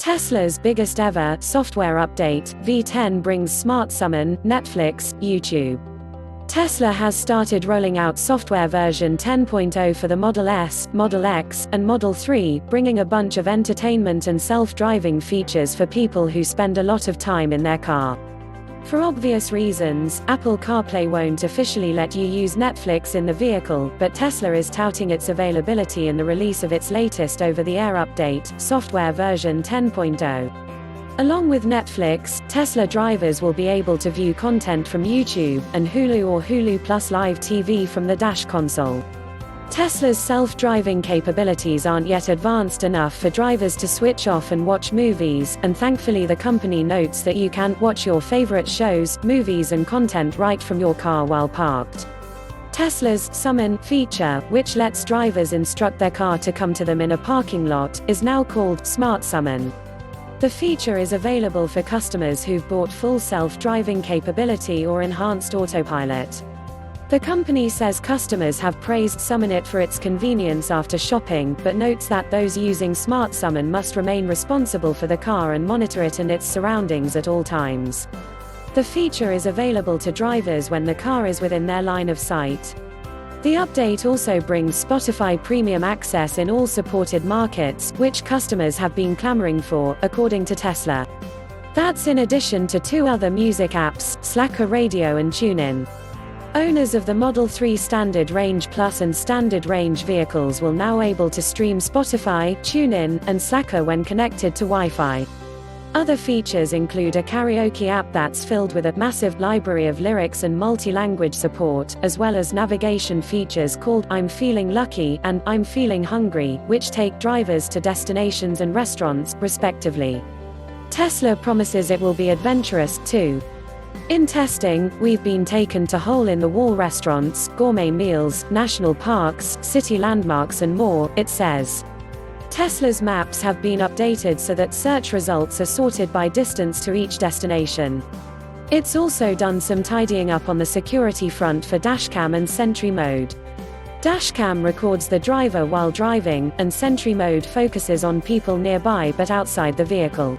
Tesla's biggest ever software update, v10 brings Smart Summon, Netflix, YouTube. Tesla has started rolling out software version 10.0 for the Model S, Model X, and Model 3, bringing a bunch of entertainment and self-driving features for people who spend a lot of time in their car. For obvious reasons, Apple CarPlay won't officially let you use Netflix in the vehicle, but Tesla is touting its availability in the release of its latest over-the-air update, software version 10.0. Along with Netflix, Tesla drivers will be able to view content from YouTube, and Hulu or Hulu Plus Live TV from the dash console. Tesla's self-driving capabilities aren't yet advanced enough for drivers to switch off and watch movies, and thankfully the company notes that you can watch your favorite shows, movies and content right from your car while parked. Tesla's Summon feature, which lets drivers instruct their car to come to them in a parking lot, is now called Smart Summon. The feature is available for customers who've bought full self-driving capability or enhanced autopilot. The company says customers have praised Summon It for its convenience after shopping, but notes that those using Smart Summon must remain responsible for the car and monitor it and its surroundings at all times. The feature is available to drivers when the car is within their line of sight. The update also brings Spotify Premium access in all supported markets, which customers have been clamoring for, according to Tesla. That's in addition to 2 other music apps, Slacker Radio and TuneIn. Owners of the Model 3 Standard Range Plus and Standard Range vehicles will now be able to stream Spotify, TuneIn, and Slacker when connected to Wi-Fi. Other features include a karaoke app that's filled with a massive library of lyrics and multi-language support, as well as navigation features called I'm Feeling Lucky and I'm Feeling Hungry, which take drivers to destinations and restaurants, respectively. Tesla promises it will be adventurous, too. In testing, we've been taken to hole-in-the-wall restaurants, gourmet meals, national parks, city landmarks and more, it says. Tesla's maps have been updated so that search results are sorted by distance to each destination. It's also done some tidying up on the security front for dashcam and Sentry mode. Dashcam records the driver while driving, and Sentry mode focuses on people nearby but outside the vehicle.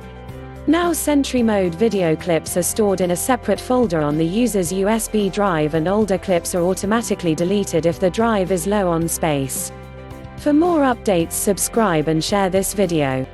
Now Sentry mode video clips are stored in a separate folder on the user's USB drive, and older clips are automatically deleted if the drive is low on space. For more updates, subscribe and share this video.